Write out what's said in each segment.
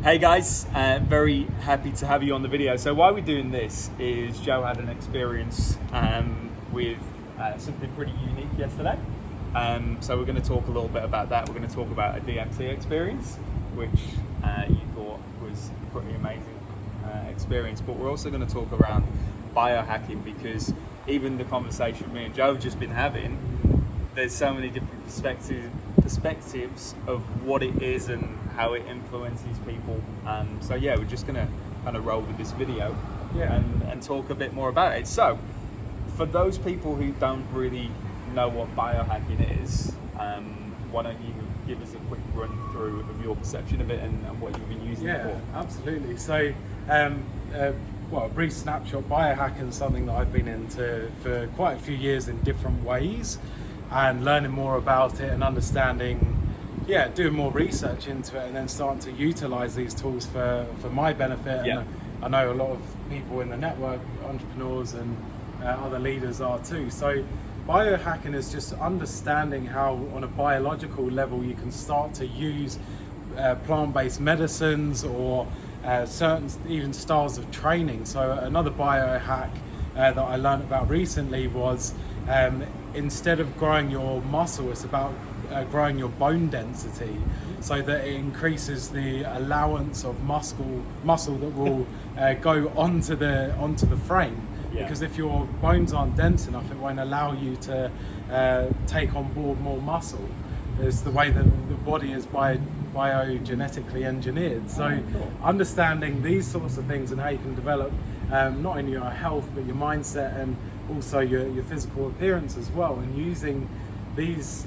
Hey guys, very happy to have you on the video. So why we're doing this is Joe had an experience with something pretty unique yesterday. So we're going to talk a little bit about that. We're going to talk about a DMT experience, which you thought was a pretty amazing experience. But we're also going to talk around biohacking, because even the conversation me and Joe have just been having, there's so many different perspectives of what it is and how it influences people. So yeah, we're just gonna kind of roll with this video and talk a bit more about it. So for those people who don't really know what biohacking is, why don't you give us a quick run through of your perception of it and what you've been using it for? Yeah, absolutely. So a brief snapshot. Biohacking is something that I've been into for quite a few years in different ways, and learning more about it and understanding, doing more research into it, and then starting to utilize these tools for my benefit. Yeah. And I know a lot of people in the network, entrepreneurs and other leaders are too. So biohacking is just understanding how on a biological level you can start to use plant-based medicines or certain even styles of training. So another biohack that I learned about recently was instead of growing your muscle, it's about growing your bone density, so that it increases the allowance of muscle that will go onto the frame. Because if your bones aren't dense enough, it won't allow you to take on board more muscle. It's the way that the body is biogenetically engineered. So understanding these sorts of things and how you can develop not only your health but your mindset and also your physical appearance as well, and using these,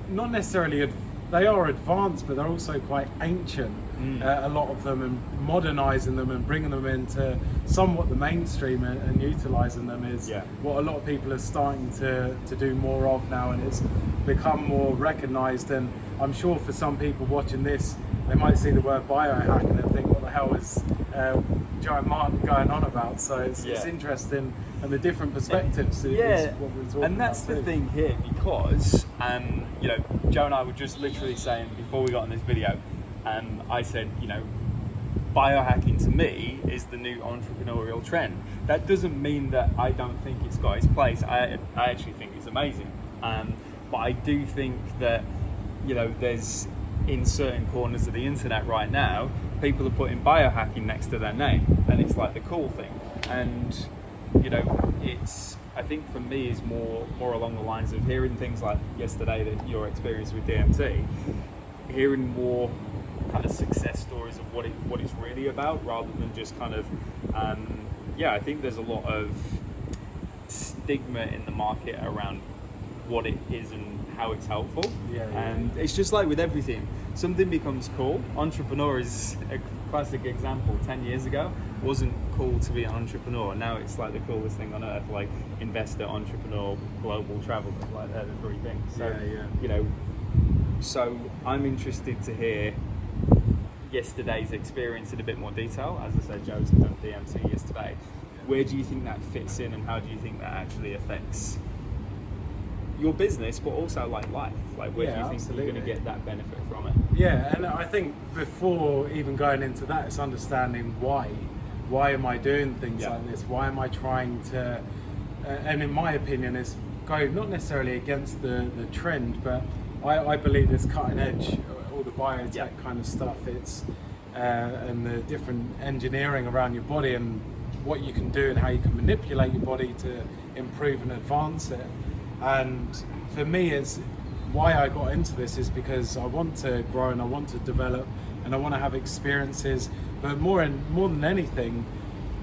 not necessarily they are advanced, but they're also quite ancient, a lot of them, and modernizing them and bringing them into somewhat the mainstream and utilizing them is what a lot of people are starting to do more of now, and it's become more recognized. And I'm sure for some people watching this, they might see the word biohacking and think, what the hell is Joe and Martyn going on about? So it's interesting, and the different perspectives is what we're talking about. And that's the thing here, because Joe and I were just literally saying before we got on this video, I said, biohacking to me is the new entrepreneurial trend. That doesn't mean that I don't think it's got its place. I actually think it's amazing. But I do think that, there's, in certain corners of the internet right now, people are putting biohacking next to their name, and it's like the cool thing. And it's, I think for me, is more along the lines of hearing things like yesterday, that your experience with DMT, hearing more kind of success stories of what it's really about, rather than just kind of I think there's a lot of stigma in the market around what it is and how it's helpful. And it's just like with everything, something becomes cool. Entrepreneur is a classic example. 10 years ago wasn't cool to be an entrepreneur. Now it's like the coolest thing on earth, like investor, entrepreneur, global travel, like they're the three things. So so I'm interested to hear yesterday's experience in a bit more detail. As I said, Joe's done DMT yesterday. Where do you think that fits in, and how do you think that actually affects your business, but also like life? Like, where do you think you're going to get that benefit from it? Yeah, and I think before even going into that, it's understanding why am I doing things like this? Why am I trying to, and in my opinion, is go not necessarily against the trend, but I believe it's cutting edge, all the biotech kind of stuff. It's and the different engineering around your body and what you can do and how you can manipulate your body to improve and advance it. And for me, it's why I got into this is because I want to grow and I want to develop and I want to have experiences. But more than anything,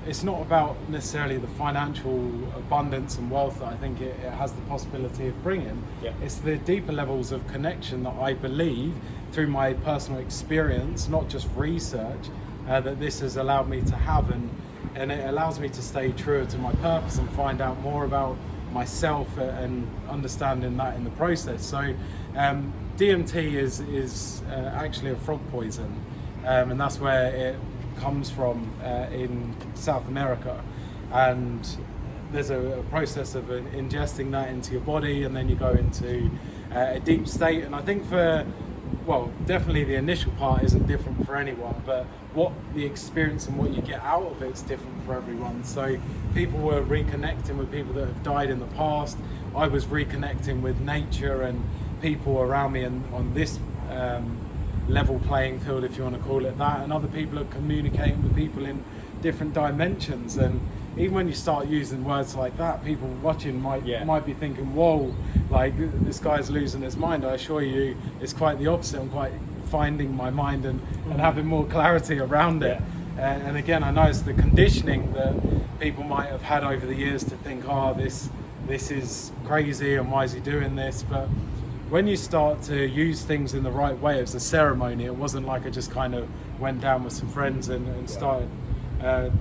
it's not about necessarily the financial abundance and wealth that I think it has the possibility of bringing. It's the deeper levels of connection that I believe, through my personal experience, not just research, that this has allowed me to have, and it allows me to stay true to my purpose and find out more about myself and understanding that in the process. So DMT is actually a frog poison, and that's where it comes from in South America. And there's a process of ingesting that into your body, and then you go into a deep state. And I think for well, definitely the initial part isn't different for anyone, but what the experience and what you get out of it's different for everyone. So people were reconnecting with people that have died in the past. I was reconnecting with nature and people around me, and on this level playing field, if you want to call it that, and other people are communicating with people in different dimensions. And even when you start using words like that, people watching might be thinking, whoa, like this guy's losing his mind. I assure you it's quite the opposite. I'm quite finding my mind and having more clarity around it. And again, I know it's the conditioning that people might have had over the years to think, oh, this is crazy and why is he doing this? But when you start to use things in the right way, it was a ceremony. It wasn't like I just kind of went down with some friends and started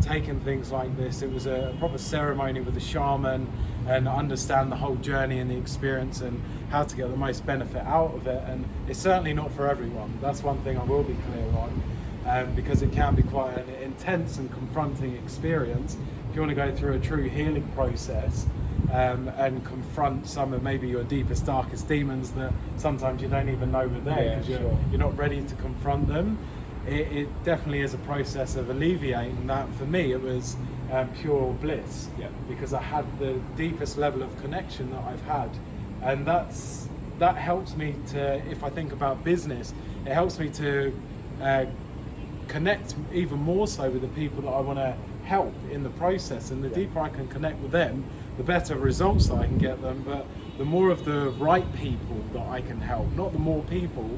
taking things like this. It was a proper ceremony with a shaman, and understand the whole journey and the experience and how to get the most benefit out of it. And it's certainly not for everyone. That's one thing I will be clear on, because it can be quite an intense and confronting experience. If you want to go through a true healing process, and confront some of maybe your deepest, darkest demons that sometimes you don't even know were there because you're not ready to confront them. It definitely is a process of alleviating that. For me, it was pure bliss, because I had the deepest level of connection that I've had, and that helps me to, if I think about business, it helps me to connect even more so with the people that I want to help in the process. And the deeper I can connect with them, the better results that I can get them, but the more of the right people that I can help, not the more people,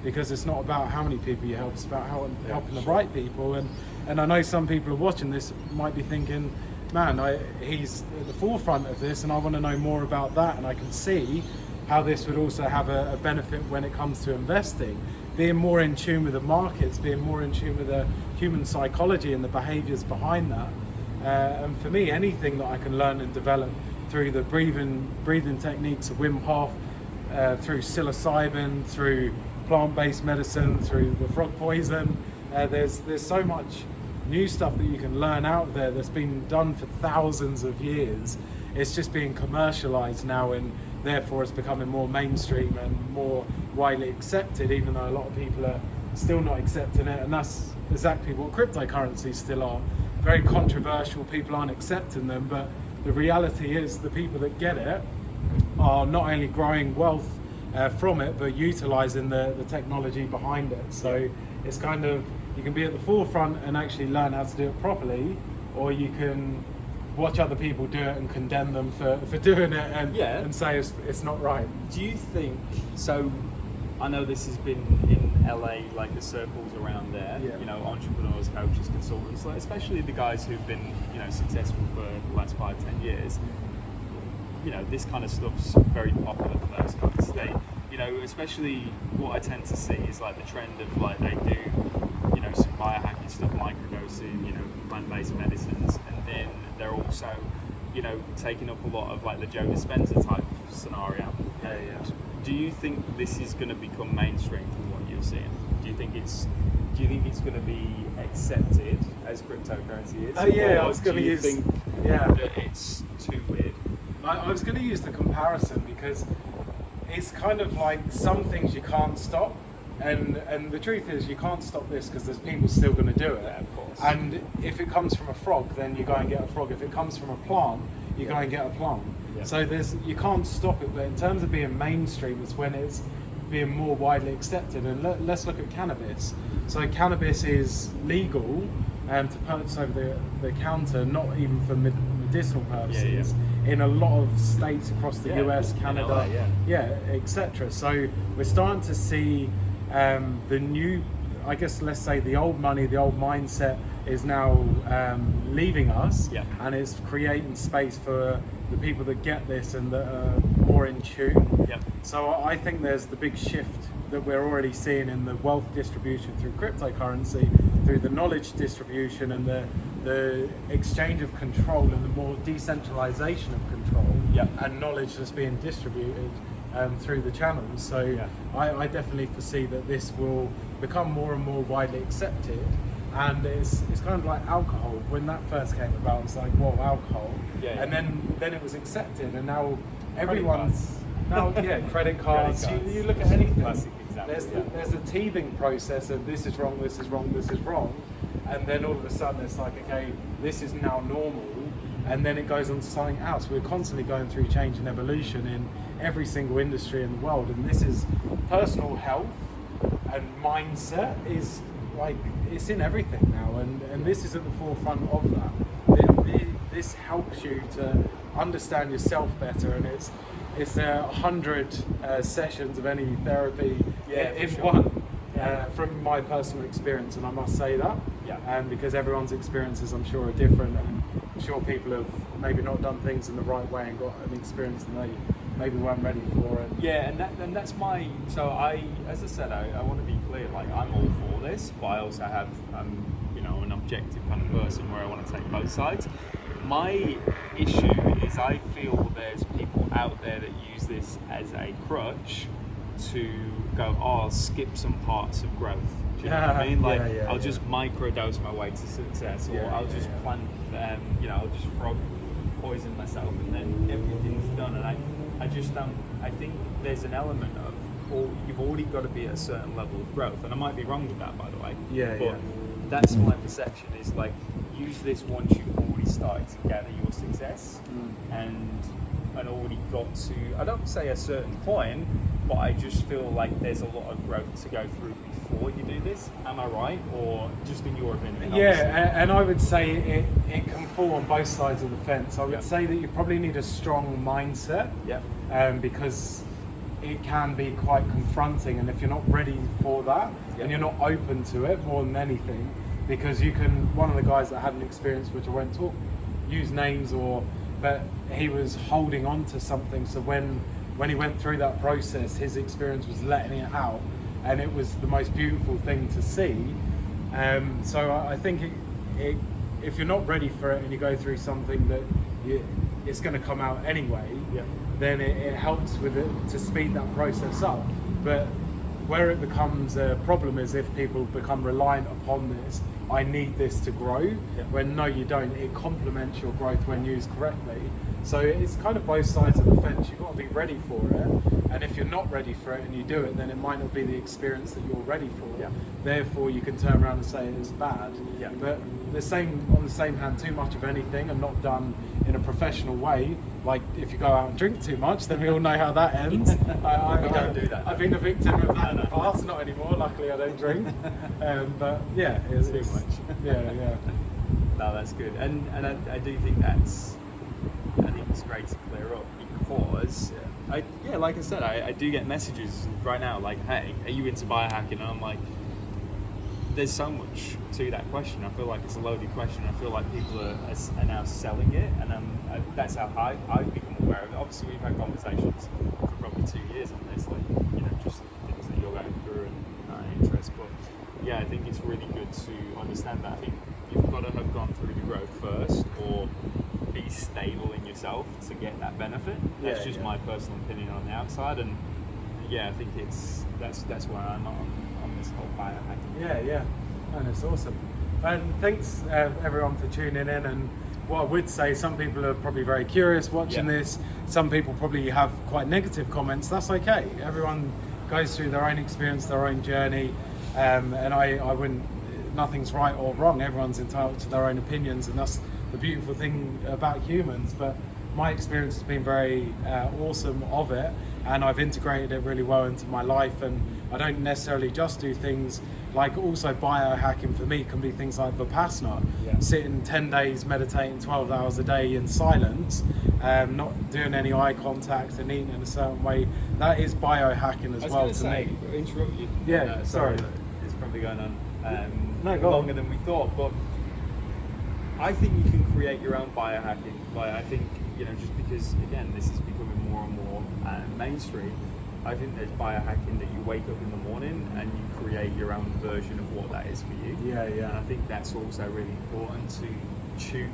because it's not about how many people you help, it's about helping the right people. And I know some people are watching this might be thinking, man, he's at the forefront of this and I want to know more about that, and I can see how this would also have a benefit when it comes to investing, being more in tune with the markets, being more in tune with the human psychology and the behaviors behind that. And for me, anything that I can learn and develop through the breathing techniques of Wim Hof, through psilocybin, through plant-based medicine, through the frog poison, there's so much new stuff that you can learn out there that's been done for thousands of years. It's just being commercialized now, and therefore it's becoming more mainstream and more widely accepted, even though a lot of people are still not accepting it. And that's exactly what cryptocurrencies still are. Very controversial, people aren't accepting them, but the reality is the people that get it are not only growing wealth from it, but utilizing the technology behind it. So it's kind of, you can be at the forefront and actually learn how to do it properly, or you can watch other people do it and condemn them for doing it and say it's not right. Do you think, so I know this has been in LA, like the circles around there, you know, entrepreneurs, coaches, consultants, like especially the guys who've been, you know, successful for the last 5-10 years, you know, this kind of stuff's very popular for those guys. They, you know, especially what I tend to see is like the trend of like they do, you know, some biohacking stuff, microdosing, you know, plant-based medicines, and then they're also, you know, taking up a lot of like the Joe Dispenza type scenario. Do you think this is going to become mainstream from what you're seeing? Do you think it's going to be accepted as cryptocurrency is? I was going to use. That it's too weird? I was going to use the comparison because it's kind of like some things you can't stop, and the truth is you can't stop this because there's people still going to do it. Yeah, of course. And if it comes from a frog, then you go and get a frog. If it comes from a plant, you go and get a plant. Yeah. So you can't stop it. But in terms of being mainstream, it's when it's being more widely accepted. And let's look at cannabis. So cannabis is legal to purchase over the counter, not even for medicinal purposes, in a lot of states across the US, Canada, etc. So we're starting to see the new, I guess, let's say the old money, the old mindset is now leaving us, and it's creating space for the people that get this and that are more in tune. So I think there's the big shift that we're already seeing in the wealth distribution through cryptocurrency, through the knowledge distribution and the exchange of control and the more decentralization of control and knowledge that's being distributed through the channels. So I definitely foresee that this will become more and more widely accepted. And it's kind of like alcohol. When that first came about, it's like, whoa, alcohol. And then it was accepted, and now everyone's credit cards. You look at anything. Classic example. there's a teething process of this is wrong, this is wrong, this is wrong, and then all of a sudden it's like, okay, this is now normal, and then it goes on to something else. We're constantly going through change and evolution in every single industry in the world, and this is personal health and mindset is like, it's in everything now, and this is at the forefront of that. This helps you to understand yourself better, and it's 100 sessions of any therapy in sure. one, from my personal experience, and I must say that, because everyone's experiences, I'm sure, are different, and I'm sure people have maybe not done things in the right way and got an experience that they maybe weren't ready for. And that's my, so as I said, I want to be clear, like, I'm all for this, but I also have an objective kind of person where I want to take both sides. My issue is I feel there's people out there that use this as a crutch to go, I'll skip some parts of growth. Do you know what I mean? Like, I'll just microdose my way to success, or I'll just plant, I'll just poison myself, and then everything's done. And I just don't. I think there's an element of, you've already got to be at a certain level of growth, and I might be wrong with that, by the way. But that's my perception. Is like, use this once you've already started to gather your success, and already got to, I don't say a certain point, but I just feel like there's a lot of growth to go through before you do this. Am I right, or just in your opinion? And I would say it can fall on both sides of the fence. I would say that you probably need a strong mindset, because it can be quite confronting, and if you're not ready for that, and you're not open to it more than anything, because you can, one of the guys that had an experience, which I won't use names, but he was holding on to something, so when he went through that process, his experience was letting it out, and it was the most beautiful thing to see. So I think if you're not ready for it, and you go through something that it's going to come out anyway, then it helps with it to speed that process up. But where it becomes a problem is if people become reliant upon this, I need this to grow, when no, you don't. It complements your growth when used correctly. So it's kind of both sides of the fence. You've got to be ready for it, and if you're not ready for it and you do it, then it might not be the experience that you're ready for. Therefore, you can turn around and say it's bad. But on the same hand, too much of anything and not done in a professional way, like if you go out and drink too much, then we all know how that ends. We don't do that. I've been a victim of that in the past, not anymore. Luckily, I don't drink. But it's too much. No, that's good, and I do think it's great to clear up, because like I said, I do get messages right now like, hey, are you into biohacking? And I'm like, there's so much to that question. I feel like it's a loaded question. I feel like people are now selling it, and that's how I've become aware of it. Obviously, we've had conversations for probably 2 years on this, like, just things that you're going through and interest. But I think it's really good to understand that. I think you've got to have gone through the growth first, or be stable in yourself to get that benefit. That's just my personal opinion on the outside, and I think that's where I'm on this whole biohacking. And it's awesome. And thanks everyone for tuning in. And what I would say, some people are probably very curious watching this. Some people probably have quite negative comments. That's okay. Everyone goes through their own experience, their own journey, and I wouldn't. Nothing's right or wrong. Everyone's entitled to their own opinions, and that's the beautiful thing about humans. But my experience has been very awesome of it, and I've integrated it really well into my life. And I don't necessarily just do things like, also biohacking for me can be things like Vipassana, sitting 10 days, meditating 12 hours a day in silence, not doing any eye contact and eating in a certain way. That is biohacking as well to me. Interrupt you. Sorry. It's probably going on go longer on. than we thought, but I think you can create your own biohacking. Like, I think, just because, again, this is becoming more and more mainstream, I think there's biohacking that you wake up in the morning and you create your own version of what that is for you. And I think that's also really important to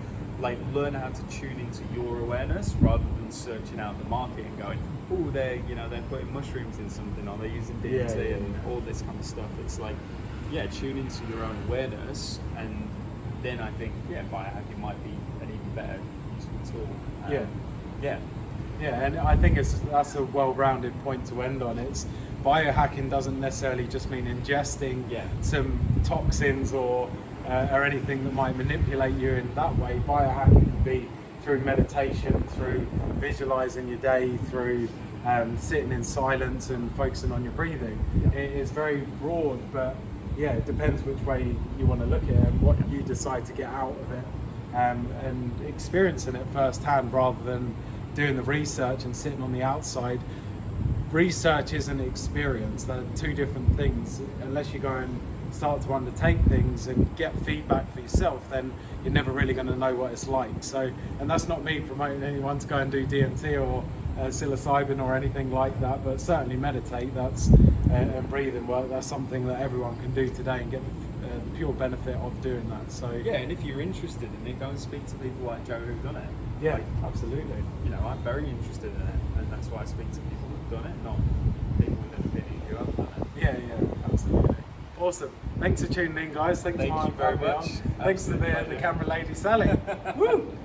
learn how to tune into your awareness, rather than searching out the market and going, oh, they're putting mushrooms in something, or they're using DMT and all this kind of stuff. It's like, tune into your own awareness, and then I think biohacking might be an even better useful tool. And I think that's a well-rounded point to end on. It's biohacking doesn't necessarily just mean ingesting Yeah. some toxins or anything that might manipulate you in that way. Biohacking can be through meditation, through visualizing your day, through sitting in silence and focusing on your breathing. Yeah. It is very broad, but yeah, it depends which way you want to look at it and what you decide to get out of it, and experiencing it firsthand rather than doing the research and sitting on the outside. Research isn't experience. They're two different things. Unless you go and start to undertake things and get feedback for yourself, then you're never really going to know what it's like. So, and that's not me promoting anyone to go and do DMT or psilocybin or anything like that, but certainly meditate, that's and breathing work, that's something that everyone can do today and get the pure benefit of doing that. So Yeah, and if you're interested in it, go and speak to people like Joe who've done it. yeah, Like, absolutely. you know, I'm very interested in it, and that's why I speak to people who've done it, not people with an opinion who haven't done it. Yeah, absolutely. Awesome. Thanks for tuning in, guys. Thanks Thank for you very having me on. much. Thanks to Absolute the pleasure. camera lady, Sally. Woo!